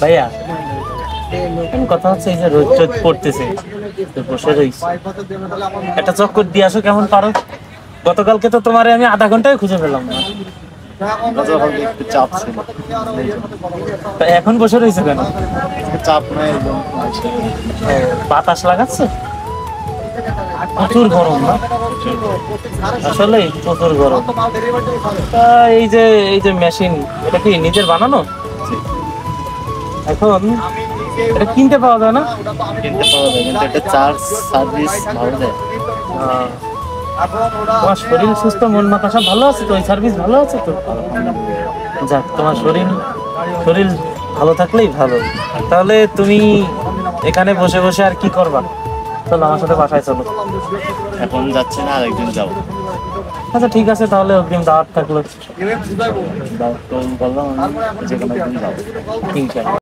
ভাইয়া কথা হচ্ছে এই যে রোদ টোদ পড়তেছে, বসে রয়েছি, একটা চক্কর দিয়ে আসো কেমন পারো। গতকালকে তো তোমারে আমি আধা ঘন্টায় খুঁজে পেলাম না। চাপ ছিল, এখন বসে রয়েছে কেন? চাপ নাই, বাতাস লাগাচ্ছ? প্রচুর গরম না? আসলে প্রচুর গরম। তা এই যে মেশিন, এটা কি নিজের বানানো? এখন এটা কিনতে পাওয়া যায় না? কিনতে পাওয়া যায়, কিন্তু এটা চার্জ সার্ভিস ভালো দেয়। তোমার শরীর সুস্থ, মন মাথা সব ভালো আছে তো? ওই সার্ভিস ভালো আছে তো? যাক, তোমার শরীর ভালো থাকলেই ভালো। তাহলে তুমি এখানে বসে বসে আর কি করবা? চলো আমার সাথে বাসায় চলো। এখন যাচ্ছে না, আরেকদিন যাবো। আচ্ছা ঠিক আছে, তাহলে অগ্রিম দাওয়াত থাকলো। বললাম যে কোনো একদিন যাবো। ঠিক আছে।